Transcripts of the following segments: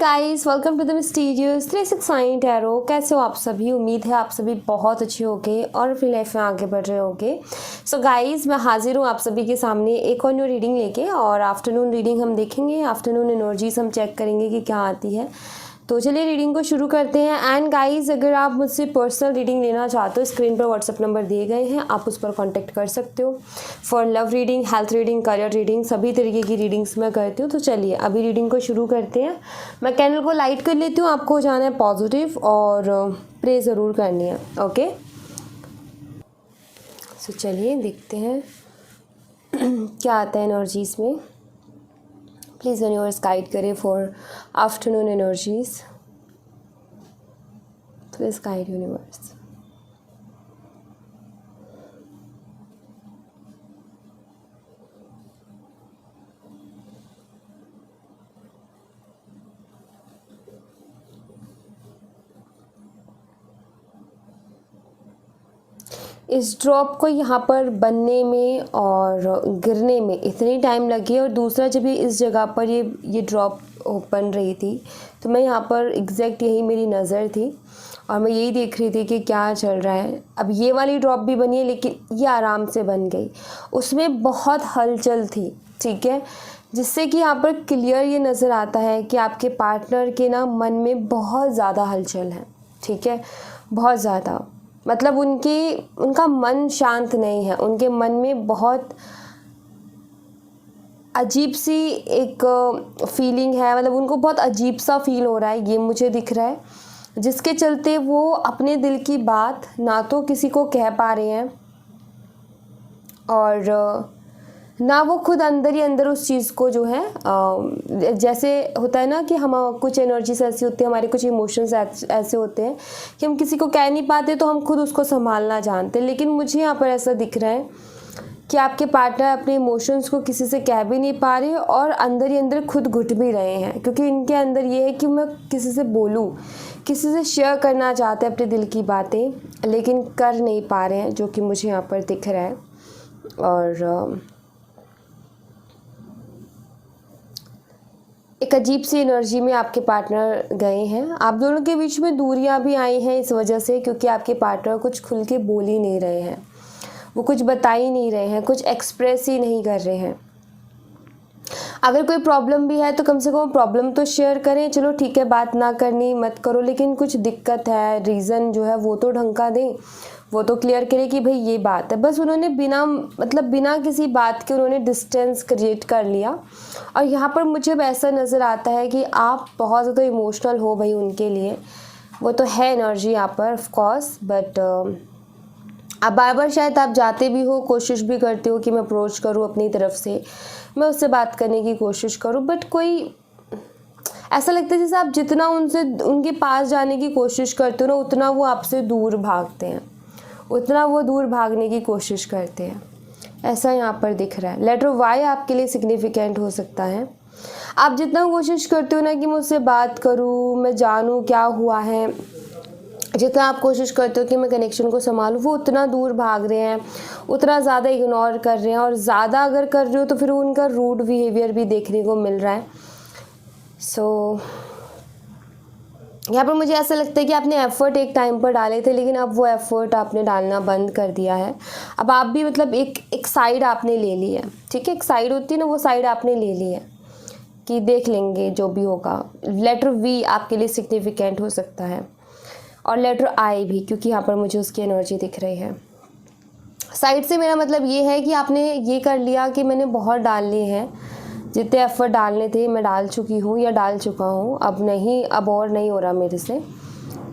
Guys, welcome to the mysterious 369 tarot. कैसे हो आप सभी? उम्मीद है आप सभी बहुत अच्छे होंगे और अपनी लाइफ में आगे बढ़ रहे होंगे। सो गाइस, मैं हाजिर हूँ आप सभी के सामने एक और न्यू रीडिंग लेके। और आफ्टरनून रीडिंग हम देखेंगे, आफ्टरनून एनर्जीज हम चेक करेंगे कि क्या आती है। तो चलिए रीडिंग को शुरू करते हैं। एंड गाइस, अगर आप मुझसे पर्सनल रीडिंग लेना चाहते हो, स्क्रीन पर व्हाट्सअप नंबर दिए गए हैं, आप उस पर कांटेक्ट कर सकते हो। For love reading, health reading, career reading, सभी तरीके की रीडिंग्स मैं करती हूँ। तो चलिए अभी रीडिंग को शुरू करते हैं। मैं कैंडल को लाइट कर लेती हूँ। आपको हो जाना है पॉजिटिव और प्रे ज़रूर करनी है। ओके, सो चलिए देखते हैं क्या आता है एनर्जीज़ में। प्लीज़ यूनिवर्स गाइड करें for afternoon energies. Please guide universe. इस ड्रॉप को यहाँ पर बनने में और गिरने में इतनी टाइम लगी है। और दूसरा, जब भी इस जगह पर ये ड्रॉप बन रही थी तो मैं यहाँ पर एग्जैक्ट यही मेरी नज़र थी और मैं यही देख रही थी कि क्या चल रहा है। अब ये वाली ड्रॉप भी बनी है लेकिन ये आराम से बन गई, उसमें बहुत हलचल थी। ठीक है, जिससे कि यहाँ पर क्लियर ये नज़र आता है कि आपके पार्टनर के ना मन में बहुत ज़्यादा हलचल है। ठीक है, बहुत ज़्यादा, मतलब उनका मन शांत नहीं है। उनके मन में बहुत अजीब सी एक फीलिंग है, मतलब उनको बहुत अजीब सा फील हो रहा है, ये मुझे दिख रहा है। जिसके चलते वो अपने दिल की बात ना तो किसी को कह पा रहे हैं और ना वो खुद अंदर ही अंदर उस चीज़ को जो है जैसे होता है ना कि हम कुछ एनर्जीज ऐसी होती है, हमारे कुछ इमोशंस ऐसे होते हैं कि हम किसी को कह नहीं पाते तो हम खुद उसको संभालना जानते हैं। लेकिन मुझे यहाँ पर ऐसा दिख रहा है कि आपके पार्टनर अपने इमोशंस को किसी से कह भी नहीं पा रहे और अंदर ही अंदर खुद घुट भी रहे हैं, क्योंकि इनके अंदर ये है कि मैं किसी से बोलूँ, किसी से शेयर करना चाहते हैं अपने दिल की बातें, लेकिन कर नहीं पा रहे हैं, जो कि मुझे यहाँ पर दिख रहा है। और एक अजीब सी एनर्जी में आपके पार्टनर गए हैं। आप दोनों के बीच में दूरियां भी आई हैं इस वजह से, क्योंकि आपके पार्टनर कुछ खुल के बोल ही नहीं रहे हैं, वो कुछ बता ही नहीं रहे हैं, कुछ एक्सप्रेस ही नहीं कर रहे हैं। अगर कोई प्रॉब्लम भी है तो कम से कम प्रॉब्लम तो शेयर करें। चलो ठीक है, बात ना करनी मत करो, लेकिन कुछ दिक्कत है, रीज़न जो है वो तो ढंग का दें, वो तो क्लियर करें कि भाई ये बात है। बस उन्होंने बिना किसी बात के उन्होंने डिस्टेंस क्रिएट कर लिया। और यहाँ पर मुझे ऐसा नज़र आता है कि आप बहुत ज़्यादा इमोशनल हो भाई उनके लिए, वो तो है एनर्जी यहाँ पर ऑफ कोर्स। बट अब बार बार शायद आप जाते भी हो, कोशिश भी करते हो कि मैं अप्रोच करूँ अपनी तरफ से, मैं उससे बात करने की कोशिश करूँ, बट कोई ऐसा लगता है जैसे आप जितना उनके पास जाने की कोशिश करते हो ना, उतना वो आपसे दूर भागते हैं, उतना वो दूर भागने की कोशिश करते हैं। ऐसा यहाँ पर दिख रहा है। लेटर वाई आपके लिए सिग्निफिकेंट हो सकता है। आप जितना कोशिश करते हो ना कि मुझसे बात करूँ, मैं जानूँ क्या हुआ है, जितना आप कोशिश करते हो कि मैं कनेक्शन को संभालूं, वो उतना दूर भाग रहे हैं, उतना ज़्यादा इग्नोर कर रहे हैं। और ज़्यादा अगर कर रहे हो तो फिर उनका रूड बिहेवियर भी देखने को मिल रहा है। सो यहाँ पर मुझे ऐसा लगता है कि आपने एफ़र्ट एक टाइम पर डाले थे, लेकिन अब वो एफ़र्ट आपने डालना बंद कर दिया है। अब आप भी मतलब एक साइड आपने ले ली है। ठीक है, एक साइड होती है ना, वो साइड आपने ले ली है कि देख लेंगे जो भी होगा। लेटर वी आपके लिए सिग्निफिकेंट हो सकता है और लेटर आई भी, क्योंकि यहाँ पर मुझे उसकी एनर्जी दिख रही है। साइड से मेरा मतलब ये है कि आपने ये कर लिया कि मैंने बहुत डाल लिए हैं, जितने एफर्ट डालने थे मैं डाल चुकी हूँ या डाल चुका हूँ, अब और नहीं हो रहा मेरे से।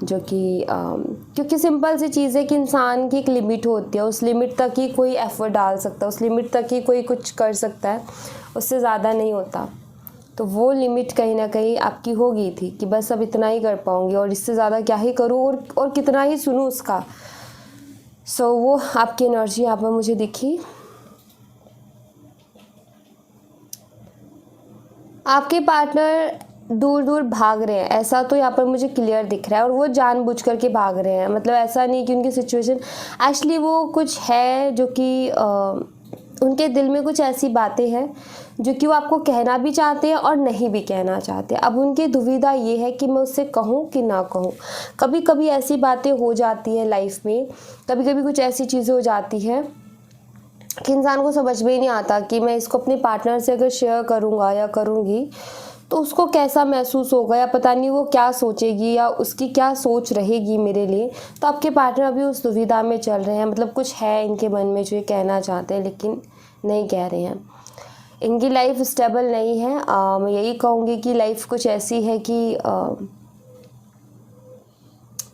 जो कि क्योंकि सिंपल सी चीज़ है कि इंसान की एक लिमिट होती है, उस लिमिट तक ही कोई एफर्ट डाल सकता है, उस लिमिट तक ही कोई कुछ कर सकता है, उससे ज़्यादा नहीं होता। तो वो लिमिट कहीं ना कहीं आपकी हो गई थी कि बस अब इतना ही कर पाऊँगी और इससे ज़्यादा क्या ही करूँ और कितना ही सुनूँ उसका। सो वो आपकी एनर्जी यहाँ पर मुझे दिखी। आपके पार्टनर दूर दूर भाग रहे हैं, ऐसा तो यहाँ पर मुझे क्लियर दिख रहा है। और वो जानबूझ करके भाग रहे हैं, मतलब ऐसा नहीं कि उनकी सिचुएशन एक्चुअली वो कुछ है जो कि उनके दिल में कुछ ऐसी बातें हैं जो कि वो आपको कहना भी चाहते हैं और नहीं भी कहना चाहते। अब उनकी दुविधा ये है कि मैं उससे कहूँ कि ना कहूँ। कभी कभी ऐसी बातें हो जाती हैं लाइफ में, कभी कभी कुछ ऐसी चीज़ें हो जाती हैं कि इंसान को समझ में ही नहीं आता कि मैं इसको अपने पार्टनर से अगर शेयर करूँगा या करूँगी तो उसको कैसा महसूस होगा, या पता नहीं वो क्या सोचेगी या उसकी क्या सोच रहेगी मेरे लिए। तो आपके पार्टनर अभी उस दुविधा में चल रहे हैं, मतलब कुछ है इनके मन में जो ये कहना चाहते हैं लेकिन नहीं कह रहे हैं। इनकी लाइफ स्टेबल नहीं है। मैं यही कहूँगी कि लाइफ कुछ ऐसी है कि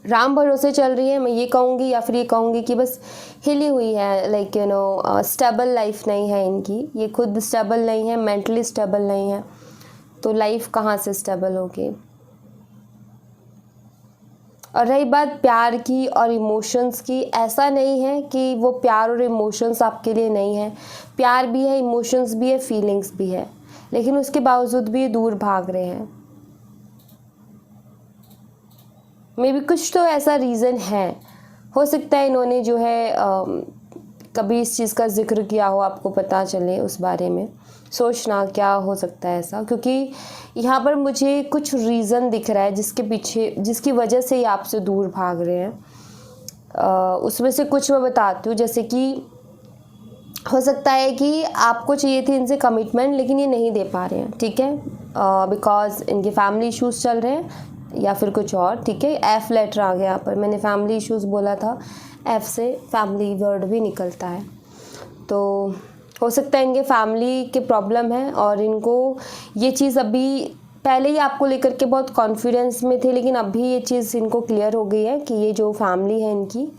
राम भरोसे चल रही है, मैं ये कहूँगी, या फिर ये कहूँगी कि बस हिली हुई है, लाइक स्टेबल लाइफ नहीं है इनकी। ये खुद स्टेबल नहीं है, मेंटली स्टेबल नहीं है, तो लाइफ कहाँ से स्टेबल होगी। और रही बात प्यार की और इमोशंस की, ऐसा नहीं है कि वो प्यार और इमोशंस आपके लिए नहीं है। प्यार भी है, इमोशंस भी है, फीलिंग्स भी है, लेकिन उसके बावजूद भी ये दूर भाग रहे हैं। मे बी कुछ तो ऐसा रीज़न है। हो सकता है इन्होंने जो है कभी इस चीज़ का जिक्र किया हो, आपको पता चले उस बारे में। सोचना क्या हो सकता है ऐसा, क्योंकि यहाँ पर मुझे कुछ रीज़न दिख रहा है जिसके पीछे, जिसकी वजह से ये आपसे दूर भाग रहे हैं। उसमें से कुछ मैं बताती हूँ। जैसे कि हो सकता है कि आपको चाहिए थी इनसे कमिटमेंट, लेकिन ये नहीं दे पा रहे हैं, ठीक है, बिकॉज इनके फैमिली इश्यूज़ चल रहे हैं या फिर कुछ और, ठीक है। एफ लेटर आ गया यहाँ पर, मैंने फैमिली इश्यूज़ बोला था, एफ से फैमिली वर्ड भी निकलता है। तो हो सकता है इनके फैमिली के प्रॉब्लम है और इनको ये चीज़ अभी, पहले ही आपको लेकर के बहुत कॉन्फिडेंस में थे, लेकिन अभी ये चीज़ इनको क्लियर हो गई है कि ये जो फैमिली है इनकी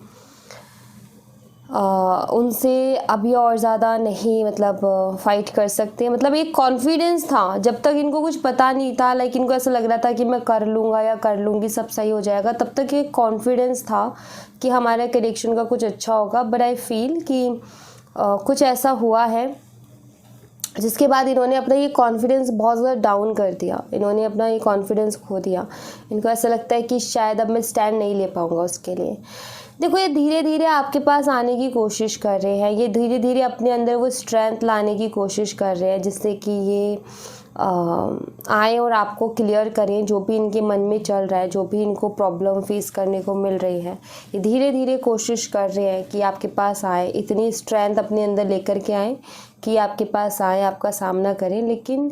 उनसे अभी और ज़्यादा नहीं, मतलब फ़ाइट कर सकते। मतलब एक कॉन्फिडेंस था, जब तक इनको कुछ पता नहीं था, लाइक इनको ऐसा लग रहा था कि मैं कर लूँगा या कर लूँगी, सब सही हो जाएगा, तब तक एक कॉन्फिडेंस था कि हमारे कनेक्शन का कुछ अच्छा होगा। बट आई फील कि कुछ ऐसा हुआ है जिसके बाद इन्होंने अपना ये कॉन्फिडेंस बहुत ज़्यादा डाउन कर दिया, इन्होंने अपना ये कॉन्फिडेंस खो दिया। इनको ऐसा लगता है कि शायद अब मैं स्टैंड नहीं ले पाऊँगा उसके लिए। देखो, ये धीरे धीरे आपके पास आने की कोशिश कर रहे हैं, ये धीरे धीरे अपने अंदर वो स्ट्रेंथ लाने की कोशिश कर रहे हैं जिससे कि ये आए और आपको क्लियर करें जो भी इनके मन में चल रहा है, जो भी इनको प्रॉब्लम फेस करने को मिल रही है। ये धीरे धीरे कोशिश कर रहे हैं कि आपके पास आए, इतनी स्ट्रेंथ अपने अंदर लेकर के आए कि आपके पास आए, आपका सामना करें। लेकिन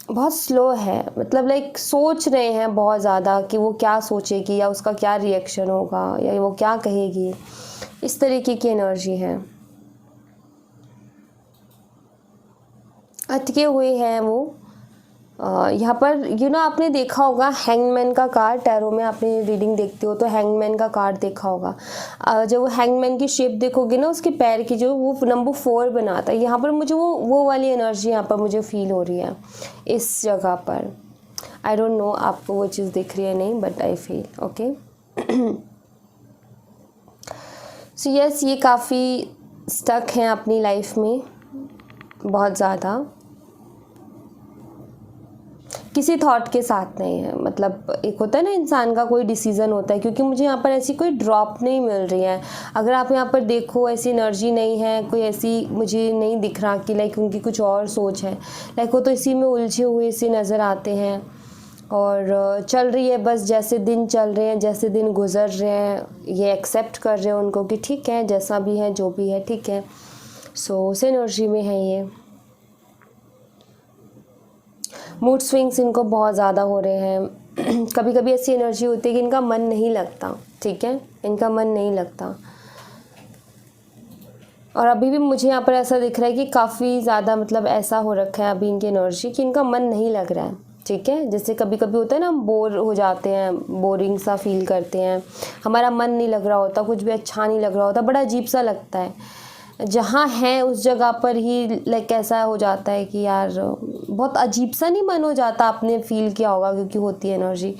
बहुत स्लो है, मतलब लाइक सोच रहे हैं बहुत ज़्यादा कि वो क्या सोचेगी या उसका क्या रिएक्शन होगा या वो क्या कहेगी, इस तरीके की एनर्जी है। अटके हुए हैं वो यहाँ पर। आपने देखा होगा हैंगमैन का कार्ड, टैरो में आपने रीडिंग देखते हो तो हैंगमैन का कार्ड देखा होगा। जब वो हैंगमैन की शेप देखोगे ना, उसके पैर की जो वो नंबर 4 बनाता है, यहाँ पर मुझे वो वाली एनर्जी यहाँ पर मुझे फील हो रही है इस जगह पर। आई डोंट नो आपको वो चीज़ दिख रही है नहीं, but I feel okay. So yes, ये काफ़ी स्टक हैं अपनी लाइफ में, बहुत ज़्यादा किसी थॉट के साथ नहीं है। मतलब एक होता है ना, इंसान का कोई डिसीज़न होता है, क्योंकि मुझे यहाँ पर ऐसी कोई ड्रॉप नहीं मिल रही है। अगर आप यहाँ पर देखो, ऐसी एनर्जी नहीं है, कोई ऐसी मुझे नहीं दिख रहा कि लाइक उनकी कुछ और सोच है। लाइक वो तो इसी में उलझे हुए से नज़र आते हैं और चल रही है बस, जैसे दिन चल रहे हैं, जैसे दिन गुजर रहे हैं, ये एक्सेप्ट कर रहे हैं उनको कि ठीक है, जैसा भी है, जो भी है ठीक है। सो उस एनर्जी में है ये। मूड स्विंग्स इनको बहुत ज़्यादा हो रहे हैं। कभी कभी ऐसी एनर्जी होती है कि इनका मन नहीं लगता, ठीक है, इनका मन नहीं लगता। और अभी भी मुझे यहाँ पर ऐसा दिख रहा है कि काफ़ी ज़्यादा, मतलब ऐसा हो रखा है अभी इनकी एनर्जी कि इनका मन नहीं लग रहा है, ठीक है। जैसे कभी कभी होता है ना, हम बोर हो जाते हैं, बोरिंग सा फील करते हैं, हमारा मन नहीं लग रहा होता, कुछ भी अच्छा नहीं लग रहा होता, बड़ा अजीब सा लगता है। जहाँ है उस जगह पर ही लाइक ऐसा हो जाता है कि यार बहुत अजीब सा नहीं मन हो जाता, आपने फील किया होगा क्योंकि होती है एनर्जी।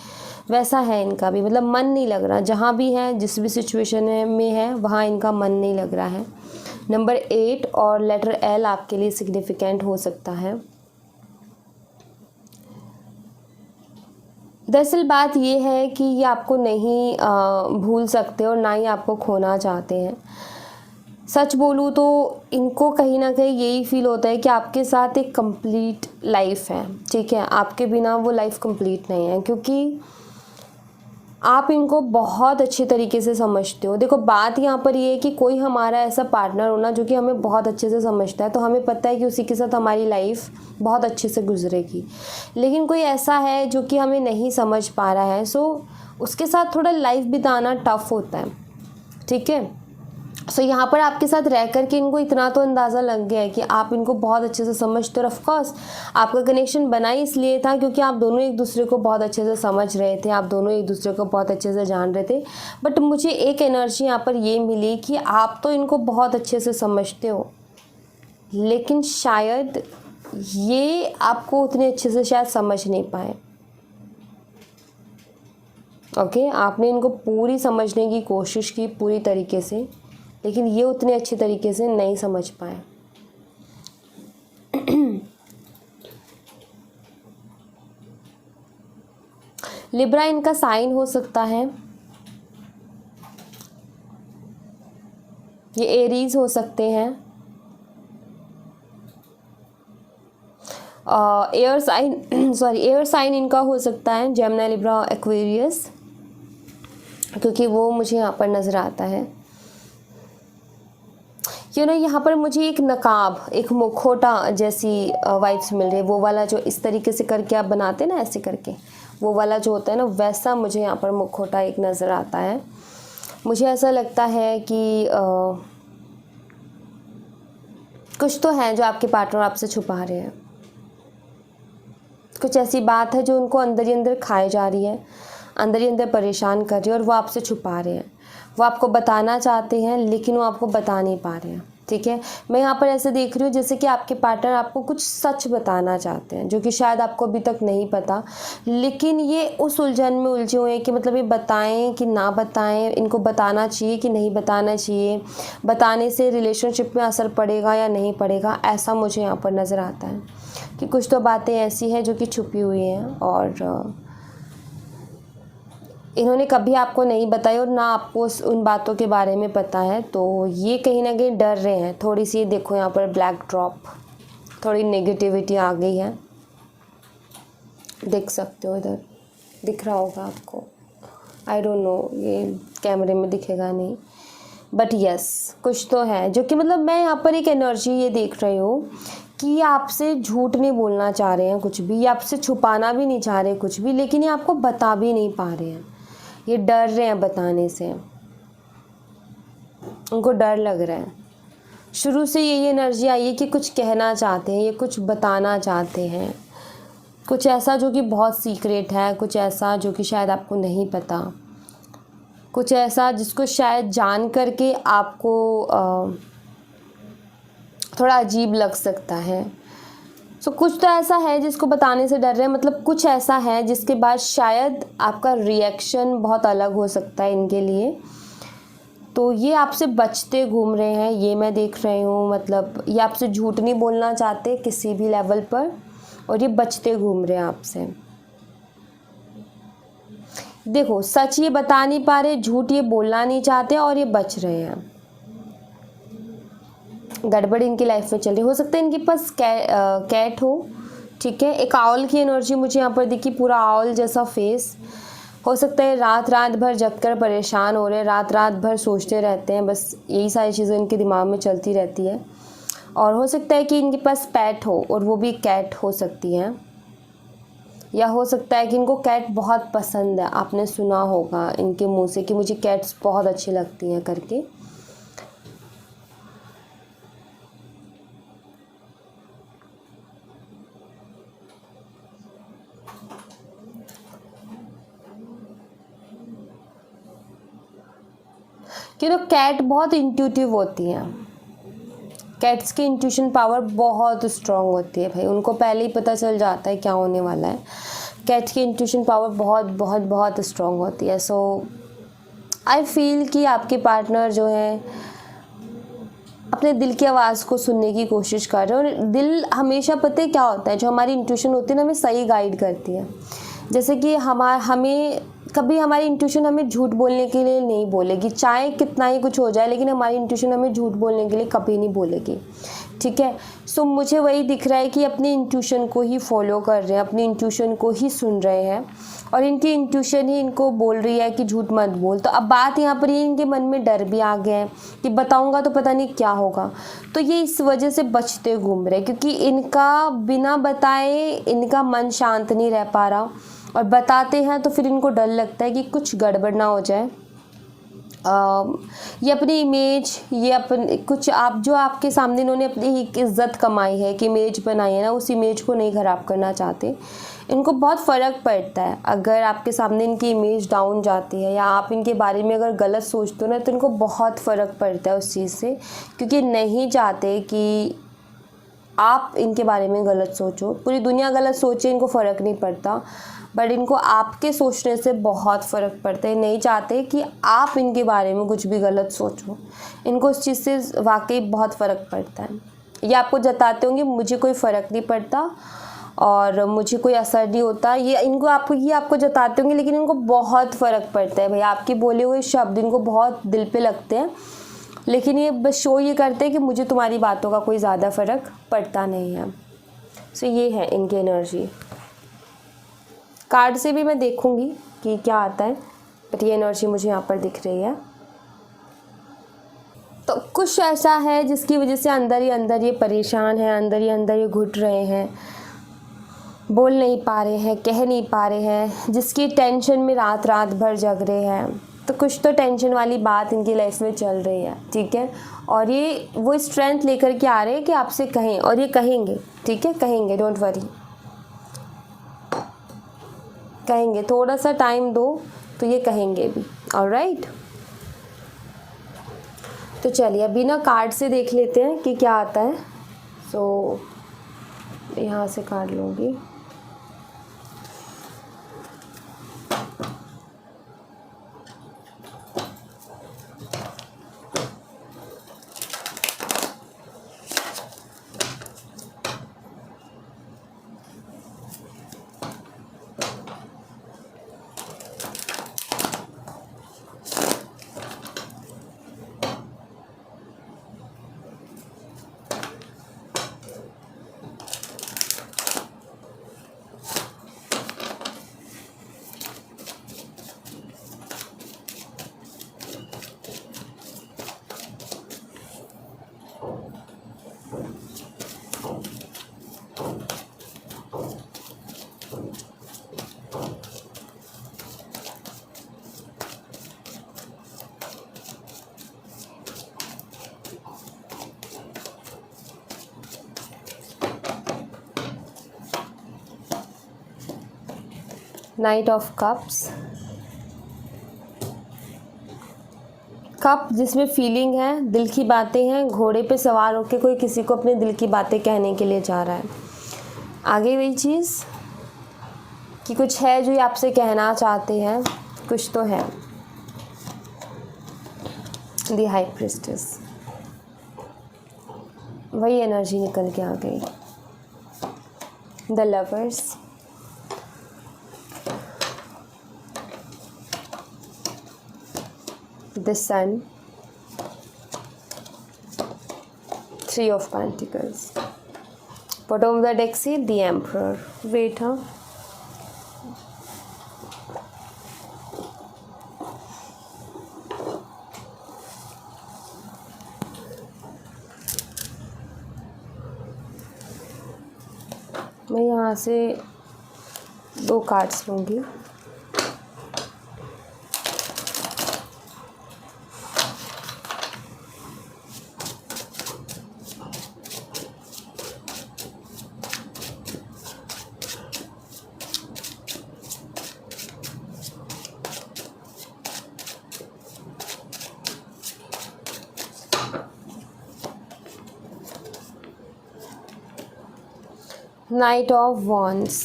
वैसा है इनका भी, मतलब मन नहीं लग रहा, जहाँ भी है, जिस भी सिचुएशन में है, वहाँ इनका मन नहीं लग रहा है। नंबर 8 और लेटर एल आपके लिए सिग्निफिकेंट हो सकता है। दरअसल बात ये है कि ये आपको नहीं भूल सकते और ना ही आपको खोना चाहते हैं। सच बोलूँ तो इनको कहीं ना कहीं यही फील होता है कि आपके साथ एक कंप्लीट लाइफ है, ठीक है, आपके बिना वो लाइफ कंप्लीट नहीं है, क्योंकि आप इनको बहुत अच्छे तरीके से समझते हो। देखो बात यहाँ पर ये है कि कोई हमारा ऐसा पार्टनर होना जो कि हमें बहुत अच्छे से समझता है, तो हमें पता है कि उसी के साथ हमारी लाइफ बहुत अच्छे से गुजरेगी। लेकिन कोई ऐसा है जो कि हमें नहीं समझ पा रहा है, सो उसके साथ थोड़ा लाइफ बिताना टफ होता है, ठीक है। सो यहाँ पर आपके साथ रह कर के इनको इतना तो अंदाज़ा लग गया है कि आप इनको बहुत अच्छे से समझते हो। ऑफकोर्स आपका कनेक्शन बना ही इसलिए था क्योंकि आप दोनों एक दूसरे को बहुत अच्छे से समझ रहे थे, आप दोनों एक दूसरे को बहुत अच्छे से जान रहे थे। बट मुझे एक एनर्जी यहाँ पर ये मिली कि आप तो इनको बहुत अच्छे से समझते हो, लेकिन शायद ये आपको उतने अच्छे से शायद समझ नहीं पाए। ओके, आपने इनको पूरी समझने की कोशिश की पूरी तरीके से, लेकिन ये उतने अच्छे तरीके से नहीं समझ पाए। लिब्रा इनका साइन हो सकता है, ये एरीज हो सकते हैं, एयर साइन इनका हो सकता है, जेमिनी, लिब्रा, एक्वेरियस, क्योंकि वो मुझे यहाँ पर नज़र आता है। यहाँ पर मुझे एक नकाब, एक मुखौटा जैसी वाइब्स मिल रही है, वो वाला जो इस तरीके से करके आप बनाते हैं ना, ऐसे करके, वो वाला जो होता है ना, वैसा मुझे यहाँ पर मुखौटा एक नज़र आता है। मुझे ऐसा लगता है कि कुछ तो है जो आपके पार्टनर आपसे छुपा रहे हैं, कुछ ऐसी बात है जो उनको अंदर ही अंदर खाए जा रही है, अंदर ही अंदर परेशान कर रही है, और वो आपसे छुपा रहे हैं। वो आपको बताना चाहते हैं लेकिन वो आपको बता नहीं पा रहे हैं, ठीक है। मैं यहाँ पर ऐसे देख रही हूँ जैसे कि आपके पार्टनर आपको कुछ सच बताना चाहते हैं जो कि शायद आपको अभी तक नहीं पता, लेकिन ये उस उलझन में उलझे हुए हैं कि मतलब ये बताएं कि ना बताएं, इनको बताना चाहिए कि नहीं बताना चाहिए, बताने से रिलेशनशिप में असर पड़ेगा या नहीं पड़ेगा, ऐसा मुझे यहाँ पर नज़र आता है कि कुछ तो बातें ऐसी हैं जो कि छुपी हुई हैं और इन्होंने कभी आपको नहीं बताई और ना आपको उन बातों के बारे में पता है। तो ये कहीं ना कहीं डर रहे हैं थोड़ी सी। देखो यहाँ पर ब्लैक ड्रॉप, थोड़ी नेगेटिविटी आ गई है, देख सकते हो, इधर दिख रहा होगा आपको, आई डोंट नो, ये कैमरे में दिखेगा नहीं, बट यस कुछ तो है जो कि मतलब मैं यहाँ पर एक एनर्जी ये देख रही हूँ कि ये आपसे झूठ नहीं बोलना चाह रहे हैं कुछ भी, ये आपसे छुपाना भी नहीं चाह रहे कुछ भी, लेकिन ये आपको बता भी नहीं पा रहे हैं, ये डर रहे हैं बताने से, उनको डर लग रहा है। शुरू से यही एनर्जी आई है कि कुछ कहना चाहते हैं, ये कुछ बताना चाहते हैं, कुछ ऐसा जो कि बहुत सीक्रेट है, कुछ ऐसा जो कि शायद आपको नहीं पता, कुछ ऐसा जिसको शायद जान करके आपको थोड़ा अजीब लग सकता है। सो कुछ तो ऐसा है जिसको बताने से डर रहे हैं, मतलब कुछ ऐसा है जिसके बाद शायद आपका रिएक्शन बहुत अलग हो सकता है इनके लिए। तो ये आपसे बचते घूम रहे हैं, ये मैं देख रही हूँ, मतलब ये आपसे झूठ नहीं बोलना चाहते किसी भी लेवल पर, और ये बचते घूम रहे हैं आपसे। देखो सच ये बता नहीं पा रहे, झूठ ये बोलना नहीं चाहते, और ये बच रहे हैं। गड़बड़ इनकी लाइफ में चल रही, हो सकता है इनके पास कैट हो, ठीक है। एक आउल की एनर्जी मुझे यहाँ पर दिखी, पूरा आउल जैसा फेस। हो सकता है रात रात भर जग कर परेशान हो रहे हैं, रात रात भर सोचते रहते हैं, बस यही सारी चीज़ें इनके दिमाग में चलती रहती है। और हो सकता है कि इनके पास पेट हो, और वो भी कैट हो सकती है, या हो सकता है कि इनको कैट बहुत पसंद है, आपने सुना होगा इनके मुँह से कि मुझे कैट्स बहुत अच्छी लगती हैं करके। कैट बहुत इंट्यूटिव होती हैं, कैट्स की इंट्यूशन पावर बहुत स्ट्रॉन्ग होती है भाई, उनको पहले ही पता चल जाता है क्या होने वाला है। कैट्स की इंट्यूशन पावर बहुत बहुत बहुत स्ट्रॉन्ग होती है। सो आई फील कि आपके पार्टनर जो है अपने दिल की आवाज़ को सुनने की कोशिश कर रहे हैं, और दिल हमेशा पता है क्या होता है, जो हमारी इंट्यूशन होती है ना, हमें सही गाइड करती है। जैसे कि हमें कभी हमारी इंट्यूशन हमें झूठ बोलने के लिए नहीं बोलेगी, चाहे कितना ही कुछ हो जाए, लेकिन हमारी इंट्यूशन हमें झूठ बोलने के लिए कभी नहीं बोलेगी। ठीक है, सो मुझे वही दिख रहा है कि अपनी इंट्यूशन को ही फॉलो कर रहे हैं, अपनी इंट्यूशन को ही सुन रहे हैं, और इनकी इंट्यूशन ही इनको बोल रही है कि झूठ मत बोल। तो अब बात यहाँ पर ये, इनके मन में डर भी आ गया है कि बताऊँगा तो पता नहीं क्या होगा, तो ये इस वजह से बचते घूम रहे, क्योंकि इनका बिना बताए इनका मन शांत नहीं रह पा रहा, और बताते हैं तो फिर इनको डर लगता है कि कुछ गड़बड़ ना हो जाए। ये अपनी इमेज, ये अपने कुछ आप जो आपके सामने इन्होंने अपनी एक इज़्ज़त कमाई है, कि इमेज बनाई है ना, उस इमेज को नहीं ख़राब करना चाहते। इनको बहुत फ़र्क पड़ता है अगर आपके सामने इनकी इमेज डाउन जाती है, या आप इनके बारे में अगर गलत सोचते हो ना, तो इनको बहुत फ़र्क पड़ता है उस चीज़ से, क्योंकि नहीं चाहते कि आप इनके बारे में गलत सोचो। पूरी दुनिया गलत सोचे, इनको फ़र्क नहीं पड़ता, बट इनको आपके सोचने से बहुत फ़र्क पड़ता है। नहीं चाहते कि आप इनके बारे में कुछ भी गलत सोचो, इनको उस चीज़ से वाकई बहुत फ़र्क पड़ता है। ये आपको जताते होंगे मुझे कोई फ़र्क नहीं पड़ता और मुझे कोई असर नहीं होता, ये आपको जताते होंगे, लेकिन इनको बहुत फ़र्क पड़ता है भाई। आपके बोले हुए शब्द इनको बहुत दिल पे लगते हैं, लेकिन ये बस शो ये करते हैं कि मुझे तुम्हारी बातों का कोई ज़्यादा फ़र्क पड़ता नहीं है। सो ये है इनकी एनर्जी। कार्ड से भी मैं देखूंगी कि क्या आता है, बट ये एनर्जी मुझे यहाँ पर दिख रही है। तो कुछ ऐसा है जिसकी वजह से अंदर ही अंदर ये परेशान है, अंदर ही अंदर ये घुट रहे हैं, बोल नहीं पा रहे हैं, कह नहीं पा रहे हैं, जिसकी टेंशन में रात रात भर जग रहे हैं। तो कुछ तो टेंशन वाली बात इनकी लाइफ में चल रही है, ठीक है, और ये वो स्ट्रेंथ लेकर के आ रहे हैं कि आपसे कहें, और ये कहेंगे, ठीक है, कहेंगे, डोंट वरी, कहेंगे। थोड़ा सा टाइम दो तो ये कहेंगे भी। ऑलराइट, तो चलिए अभी ना कार्ड से देख लेते हैं कि क्या आता है। सो यहाँ से कार्ड लूँगी। नाइट ऑफ कप्स, कप जिसमें फीलिंग है, दिल की बातें हैं, घोड़े पे सवार होकर कोई किसी को अपने दिल की बातें कहने के लिए जा रहा है। आगे वही चीज़ कि कुछ है जो ये आपसे कहना चाहते हैं, कुछ तो है। द हाई प्रिस्टेस, वही एनर्जी निकल के आ गई। The lovers, the sun, 3 of Pentacles, bottom of the deck से the Emperor। wait, हाँ, मैं यहाँ से 2 कार्ड्स लूँगी। Night of wands,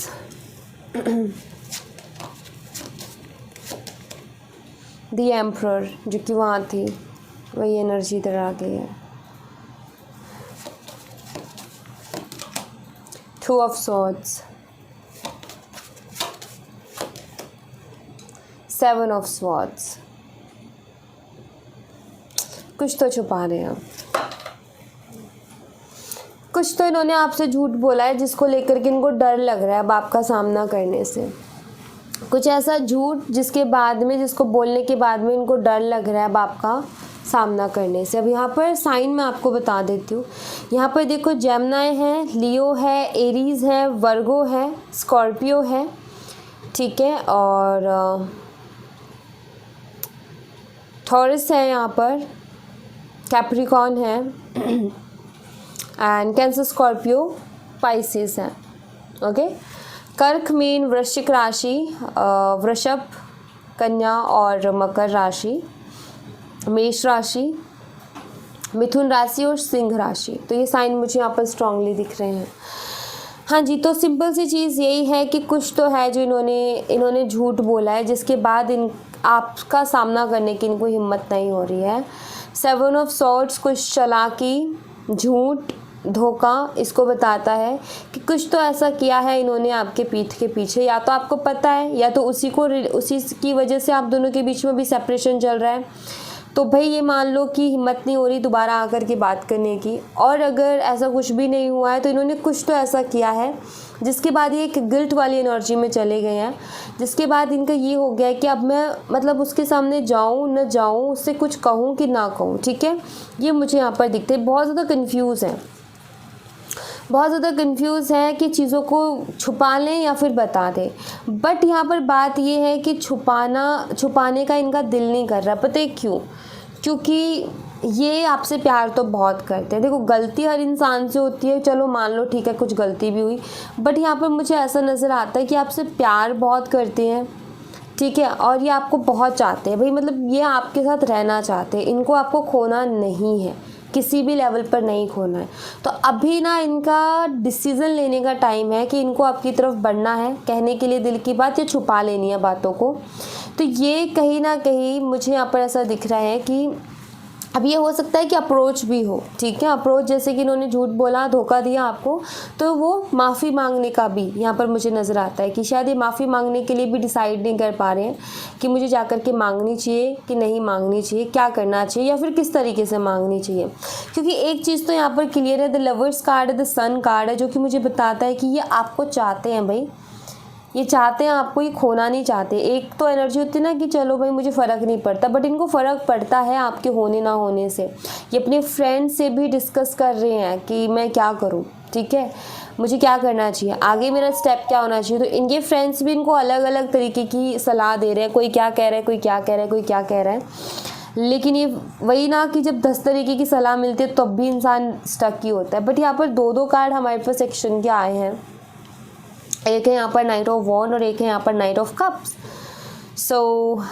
the emperor जो कि वहाँ थी, वही एनर्जी इधर आ गई है। 2 ऑफ सॉर्ड्स, 7 ऑफ स्वॉर्ड्स, कुछ तो छुपा रहे हैं, कुछ तो इन्होंने आपसे झूठ बोला है जिसको लेकर के इनको डर लग रहा है अब आपका सामना करने से। कुछ ऐसा झूठ जिसके बाद में, जिसको बोलने के बाद में इनको डर लग रहा है अब आपका सामना करने से। अब यहाँ पर साइन मैं आपको बता देती हूँ। यहाँ पर देखो जेमिनी है, लियो है, एरीज है, वर्गो है, स्कॉर्पियो है, ठीक है, और टॉरस है, यहाँ पर कैप्रिकॉर्न है एंड कैंसर, स्कॉर्पियो, पाइसेस है। ओके, कर्क, मीन, वृश्चिक राशि, वृषभ, कन्या और मकर राशि, मेष राशि, मिथुन राशि और सिंह राशि। तो ये साइन मुझे यहाँ पर स्ट्रांगली दिख रहे हैं। हाँ जी, तो सिंपल सी चीज़ यही है कि कुछ तो है जो इन्होंने झूठ बोला है जिसके बाद आपका सामना करने की इनको हिम्मत नहीं हो रही है। 7 ऑफ स्वॉर्ड्स कुछ चालाकी, झूठ, धोखा इसको बताता है कि कुछ तो ऐसा किया है इन्होंने आपके पीठ के पीछे, या तो आपको पता है या तो उसी की वजह से आप दोनों के बीच में भी सेपरेशन चल रहा है। तो भाई ये मान लो कि हिम्मत नहीं हो रही दोबारा आकर के बात करने की, और अगर ऐसा कुछ भी नहीं हुआ है तो इन्होंने कुछ तो ऐसा किया है जिसके बाद ये एक गिल्ट वाली एनर्जी में चले गए हैं, जिसके बाद इनका ये हो गया है कि अब मैं मतलब उसके सामने जाऊं न जाऊं, उससे कुछ कहूं कि ना कहूं, ठीक है। ये मुझे यहाँ पर दिखते हैं, बहुत ज़्यादा कन्फ्यूज़ है, बहुत ज़्यादा कंफ्यूज है कि चीज़ों को छुपा लें या फिर बता दें। बट यहाँ पर बात ये है कि छुपाने का इनका दिल नहीं कर रहा। पता है क्यों? क्योंकि ये आपसे प्यार तो बहुत करते हैं। देखो गलती हर इंसान से होती है, चलो मान लो ठीक है कुछ गलती भी हुई, बट यहाँ पर मुझे ऐसा नज़र आता है कि आपसे प्यार बहुत करते हैं, ठीक है, और ये आपको बहुत चाहते हैं भाई, मतलब ये आपके साथ रहना चाहते हैं, इनको आपको खोना नहीं है, किसी भी लेवल पर नहीं खोना है। तो अभी ना इनका डिसीज़न लेने का टाइम है कि इनको आपकी तरफ बढ़ना है, कहने के लिए दिल की बात या छुपा लेनी है बातों को। तो ये कहीं ना कहीं मुझे यहाँ पर ऐसा दिख रहा है कि अब ये हो सकता है कि अप्रोच भी हो, ठीक है, अप्रोच जैसे कि इन्होंने झूठ बोला, धोखा दिया आपको, तो वो माफ़ी मांगने का भी यहाँ पर मुझे नज़र आता है कि शायद ये माफ़ी मांगने के लिए भी डिसाइड नहीं कर पा रहे हैं कि मुझे जा कर के मांगनी चाहिए कि नहीं मांगनी चाहिए, क्या करना चाहिए या फिर किस तरीके से मांगनी चाहिए। क्योंकि एक चीज़ तो यहाँ पर क्लियर है, द लवर्स कार्ड है, द सन कार्ड है, जो कि मुझे बताता है कि ये आपको चाहते हैं भाई, ये चाहते हैं आपको, ये खोना नहीं चाहते। एक तो एनर्जी होती है ना कि चलो भाई मुझे फ़र्क नहीं पड़ता, बट इनको फ़र्क पड़ता है आपके होने ना होने से। ये अपने फ्रेंड से भी डिस्कस कर रहे हैं कि मैं क्या करूं, ठीक है, मुझे क्या करना चाहिए, आगे मेरा स्टेप क्या होना चाहिए। तो इनके फ्रेंड्स भी इनको अलग अलग तरीके की सलाह दे रहे हैं, कोई क्या कह रहा है, कोई क्या कह रहा है, कोई क्या कह रहा है। लेकिन ये वही ना कि जब 10 तरीके की सलाह मिलती है तब भी इंसान स्टक ही होता है। बट यहाँ पर दो कार्ड हमारे पास सेक्शन के आए हैं, एक है यहाँ पर नाइट ऑफ वॉन्ड और एक है यहाँ पर नाइट ऑफ कप्स। सो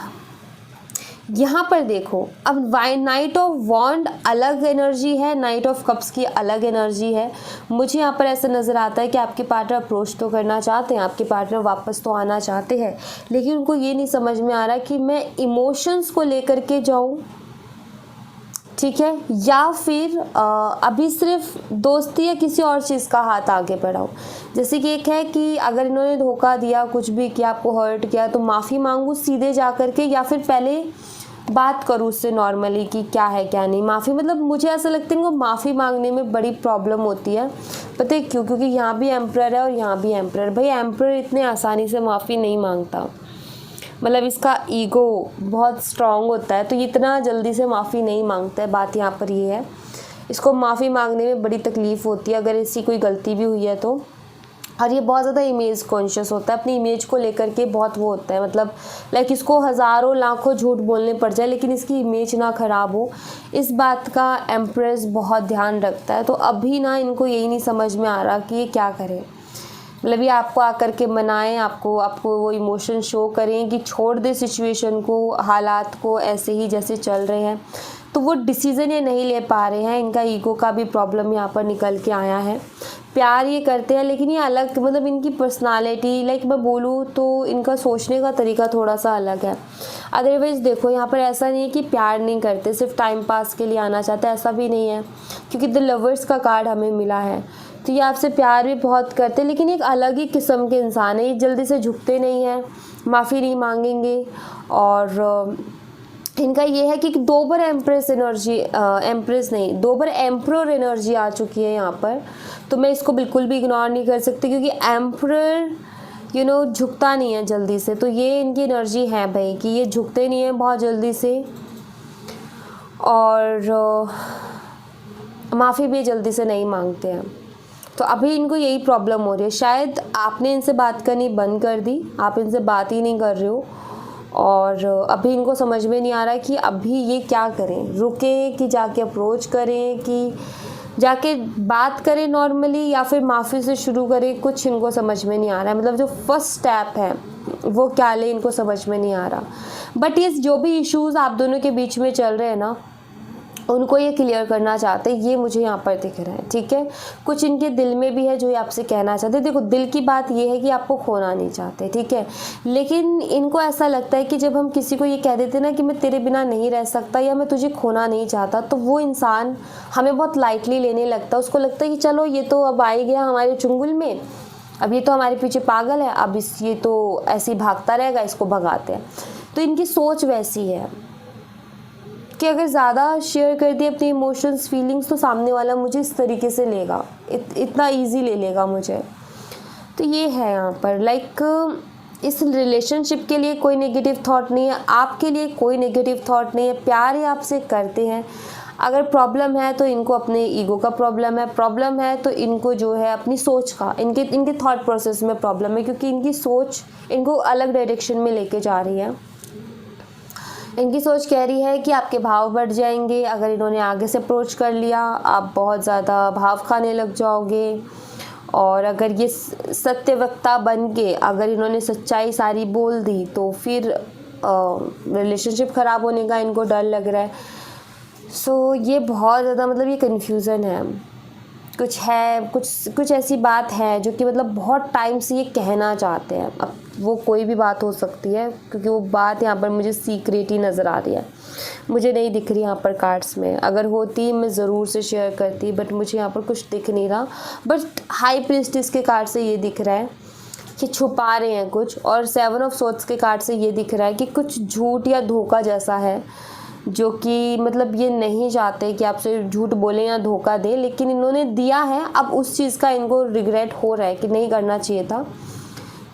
यहाँ पर देखो, अब नाइट ऑफ वॉन्ड अलग एनर्जी है, नाइट ऑफ कप्स की अलग एनर्जी है। मुझे यहाँ पर ऐसा नज़र आता है कि आपके पार्टनर अप्रोच तो करना चाहते हैं, आपके पार्टनर वापस तो आना चाहते हैं, लेकिन उनको ये नहीं समझ में आ रहा कि मैं इमोशंस को लेकर के जाऊँ, ठीक है, या फिर अभी सिर्फ दोस्ती या किसी और चीज़ का हाथ आगे बढ़ाओ। जैसे कि एक है कि अगर इन्होंने धोखा दिया, कुछ भी किया, आपको हर्ट किया, तो माफ़ी मांगू सीधे जा कर के, या फिर पहले बात करूँ उससे नॉर्मली कि क्या है क्या नहीं। माफ़ी मतलब मुझे ऐसा लगता है इनको माफ़ी मांगने में बड़ी प्रॉब्लम होती है। पता है क्यों? क्योंकि यहाँ भी एम्परर है और यहाँ भी एम्परर। भाई एम्परर इतने आसानी से माफ़ी नहीं मांगता, मतलब इसका ईगो बहुत स्ट्रांग होता है, तो ये इतना जल्दी से माफ़ी नहीं मांगता है। बात यहाँ पर ये है, इसको माफ़ी मांगने में बड़ी तकलीफ़ होती है अगर इसकी कोई गलती भी हुई है तो। और ये बहुत ज़्यादा इमेज कॉन्शियस होता है, अपनी इमेज को लेकर के बहुत वो होता है, मतलब लाइक इसको हज़ारों लाखों झूठ बोलने पड़ जाए लेकिन इसकी इमेज ना ख़राब हो, इस बात का एम्प्रेस बहुत ध्यान रखता है। तो अभी ना इनको यही नहीं समझ में आ रहा कि ये क्या करें, मतलब ये आपको आकर के मनाएं, आपको वो इमोशन शो करें कि छोड़ दे सिचुएशन को, हालात को ऐसे ही जैसे चल रहे हैं, तो वो डिसीज़न ये नहीं ले पा रहे हैं। इनका ईगो का भी प्रॉब्लम यहाँ पर निकल के आया है। प्यार ये करते हैं लेकिन ये अलग, मतलब इनकी पर्सनालिटी, लाइक मैं बोलूँ तो इनका सोचने का तरीका थोड़ा सा अलग है। अदरवाइज़ देखो यहाँ पर ऐसा नहीं है कि प्यार नहीं करते, सिर्फ टाइम पास के लिए आना चाहते, ऐसा भी नहीं है, क्योंकि द लवर्स का कार्ड हमें मिला है। तो ये आपसे प्यार भी बहुत करते हैं लेकिन एक अलग ही किस्म के इंसान है, ये जल्दी से झुकते नहीं हैं, माफ़ी नहीं मांगेंगे। और इनका ये है कि 2 बार एम्प्रेस एनर्जी, एम्प्रेस नहीं, 2 बार एम्परर एनर्जी आ चुकी है यहाँ पर, तो मैं इसको बिल्कुल भी इग्नोर नहीं कर सकती, क्योंकि एम्परर झुकता नहीं है जल्दी से। तो ये इनकी एनर्जी है भाई कि ये झुकते नहीं हैं बहुत जल्दी से, और माफ़ी भी जल्दी से नहीं मांगते हैं। तो अभी इनको यही प्रॉब्लम हो रही है। शायद आपने इनसे बात करनी बंद कर दी, आप इनसे बात ही नहीं कर रहे हो, और अभी इनको समझ में नहीं आ रहा है कि अभी ये क्या करें, रुकें कि जाके अप्रोच करें, कि जाके बात करें नॉर्मली, या फिर माफ़ी से शुरू करें। कुछ इनको समझ में नहीं आ रहा है, मतलब जो फर्स्ट स्टेप है वो क्या ले, इनको समझ में नहीं आ रहा। बट ये जो भी इश्यूज़ आप दोनों के बीच में चल रहे हैं ना, उनको ये क्लियर करना चाहते हैं, ये मुझे यहाँ पर दिख रहा है। ठीक है, कुछ इनके दिल में भी है जो ये आपसे कहना चाहते हैं। देखो, दिल की बात ये है कि आपको खोना नहीं चाहते, ठीक है, लेकिन इनको ऐसा लगता है कि जब हम किसी को ये कह देते ना कि मैं तेरे बिना नहीं रह सकता या मैं तुझे खोना नहीं चाहता, तो वो इंसान हमें बहुत लाइटली लेने लगता है। उसको लगता है कि चलो ये तो अब आ ही गया हमारे चुंगल में, अब ये तो हमारे पीछे पागल है, अब ये तो ऐसे ही भागता रहेगा, इसको भगाते हैं। तो इनकी सोच वैसी है कि अगर ज़्यादा शेयर कर दिए अपने इमोशंस, फीलिंग्स, तो सामने वाला मुझे इस तरीके से लेगा, इतना इजी ले लेगा मुझे। तो ये है यहाँ पर इस रिलेशनशिप के लिए कोई नेगेटिव थॉट नहीं है, आपके लिए कोई नेगेटिव थॉट नहीं है, प्यार ही आपसे करते हैं। अगर प्रॉब्लम है तो इनको अपने ईगो का प्रॉब्लम है तो इनको जो है अपनी सोच का, इनके थॉट प्रोसेस में प्रॉब्लम है, क्योंकि इनकी सोच इनको अलग डायरेक्शन में लेके जा रही है। इनकी सोच कह रही है कि आपके भाव बढ़ जाएंगे अगर इन्होंने आगे से अप्रोच कर लिया, आप बहुत ज़्यादा भाव खाने लग जाओगे, और अगर ये सत्यवक्ता बन के अगर इन्होंने सच्चाई सारी बोल दी तो फिर रिलेशनशिप ख़राब होने का इनको डर लग रहा है। सो ये बहुत ज़्यादा मतलब ये कन्फ्यूज़न है, कुछ ऐसी बात है जो कि मतलब बहुत टाइम से ये कहना चाहते हैं। अब वो कोई भी बात हो सकती है, क्योंकि वो बात यहाँ पर मुझे सीक्रेट ही नज़र आ रही है, मुझे नहीं दिख रही यहाँ पर कार्ड्स में। अगर होती मैं ज़रूर से शेयर करती, बट मुझे यहाँ पर कुछ दिख नहीं रहा। बट हाई प्रीस्टिस के कार्ड से ये दिख रहा है कि छुपा रहे हैं कुछ, और 7 ऑफ सोर्ड्स के कार्ड से ये दिख रहा है कि कुछ झूठ या धोखा जैसा है, जो कि मतलब ये नहीं चाहते कि आपसे झूठ बोलें या धोखा दें, लेकिन इन्होंने दिया है। अब उस चीज़ का इनको रिग्रेट हो रहा है कि नहीं करना चाहिए था,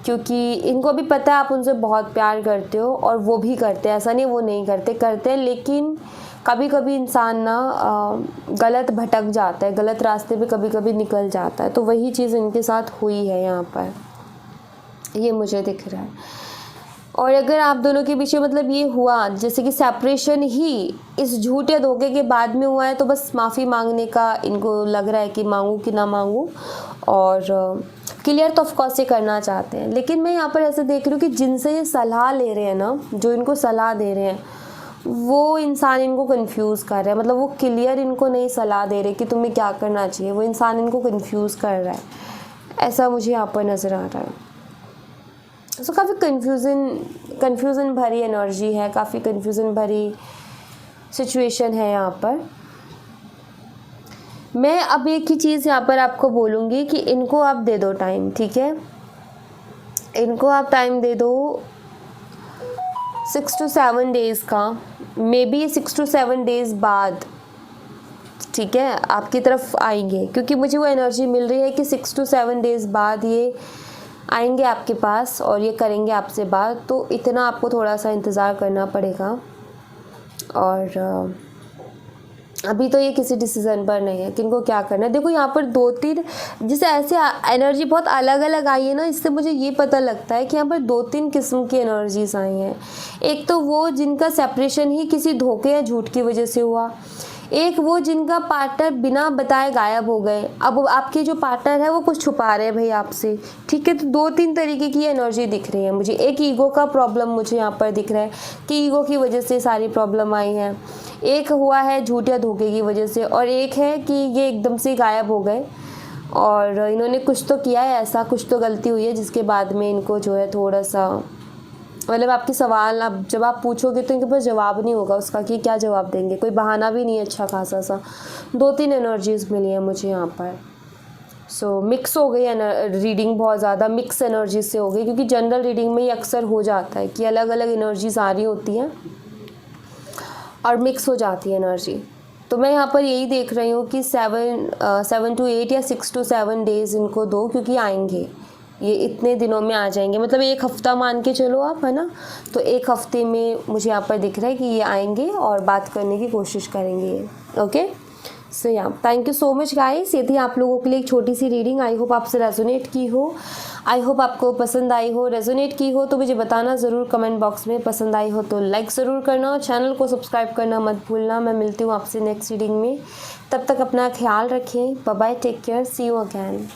क्योंकि इनको भी पता है आप उनसे बहुत प्यार करते हो, और वो भी करते हैं, ऐसा नहीं वो नहीं करते हैं, लेकिन कभी कभी इंसान ना गलत भटक जाता है, गलत रास्ते पे कभी कभी निकल जाता है। तो वही चीज़ इनके साथ हुई है यहाँ पर, ये मुझे दिख रहा है। और अगर आप दोनों के पीछे मतलब ये हुआ जैसे कि सेपरेशन ही इस झूठ या धोखे के बाद में हुआ है, तो बस माफ़ी मांगने का इनको लग रहा है कि मांगूँ कि ना मांगूँ, और क्लियर तो ऑफकोर्स ये करना चाहते हैं। लेकिन मैं यहाँ पर ऐसे देख रही हूँ कि जिनसे ये सलाह ले रहे हैं ना, जो इनको सलाह दे रहे हैं, वो इंसान इनको कंफ्यूज कर रहा है। मतलब वो क्लियर इनको नहीं सलाह दे रहे कि तुम्हें क्या करना चाहिए, वो इंसान इनको कंफ्यूज कर रहा है, ऐसा मुझे यहाँ पर नज़र आ रहा है। सो काफ़ी कन्फ्यूज़न भरी एनर्जी है, काफ़ी कन्फ्यूज़न भरी सिचुएशन है यहाँ पर। मैं अब एक ही चीज़ यहाँ पर आपको बोलूँगी कि इनको आप दे दो टाइम, ठीक है, इनको आप टाइम दे दो 6 to 7 डेज़ का, मे बी 6 to 7 डेज़ बाद, ठीक है, आपकी तरफ आएंगे, क्योंकि मुझे वो एनर्जी मिल रही है कि 6 to 7 डेज़ बाद ये आएंगे आपके पास और ये करेंगे आपसे बात। तो इतना आपको थोड़ा सा इंतज़ार करना पड़ेगा, और अभी तो ये किसी डिसीज़न पर नहीं है कि इनको क्या करना है। देखो यहाँ पर 2-3 जैसे ऐसे एनर्जी बहुत अलग अलग आई है ना, इससे मुझे ये पता लगता है कि यहाँ पर 2-3 किस्म की एनर्जीज आई हैं। एक तो वो जिनका सेपरेशन ही किसी धोखे या झूठ की वजह से हुआ, एक वो जिनका पार्टनर बिना बताए गायब हो गए, अब आपके जो पार्टनर है वो कुछ छुपा रहे हैं भाई आपसे, ठीक है। तो 2-3 तरीके की एनर्जी दिख रही है मुझे। एक ईगो का प्रॉब्लम मुझे यहाँ पर दिख रहा है कि ईगो की वजह से सारी प्रॉब्लम आई है, एक हुआ है झूठ या धोखे की वजह से, और एक है कि ये एकदम से गायब हो गए और इन्होंने कुछ तो किया है ऐसा, कुछ तो गलती हुई है जिसके बाद में इनको जो है थोड़ा सा मतलब आपके सवाल आप जब आप पूछोगे तो इनके पास जवाब नहीं होगा उसका कि क्या जवाब देंगे, कोई बहाना भी नहीं है अच्छा खासा सा। 2-3 एनर्जीज मिली है मुझे यहाँ पर। सो मिक्स हो गई रीडिंग, बहुत ज़्यादा मिक्स एनर्जी से हो गई, क्योंकि जनरल रीडिंग में ये अक्सर हो जाता है कि अलग अलग एनर्जीज आ रही होती हैं और मिक्स हो जाती है एनर्जी। तो मैं यहाँ पर यही देख रही हूँ कि 7 to 8 या 6 to 7 डेज़ इनको दो, क्योंकि आएंगे ये, इतने दिनों में आ जाएंगे, मतलब एक हफ़्ता मान के चलो आप, है ना। तो एक हफ़्ते में मुझे यहाँ पर दिख रहा है कि ये आएंगे और बात करने की कोशिश करेंगे ये। ओके, सो या thank you so much guys, ये थी आप लोगों के लिए एक छोटी सी रीडिंग। आई होप आपसे रेजोनेट की हो, आई होप आपको पसंद आई हो। रेजोनेट की हो तो मुझे बताना ज़रूर कमेंट बॉक्स में, पसंद आई हो तो लाइक ज़रूर करना और चैनल को सब्सक्राइब करना मत भूलना। मैं मिलती हूँ आपसे नेक्स्ट रीडिंग में, तब तक अपना ख्याल रखें। Bye bye, take care, see you again.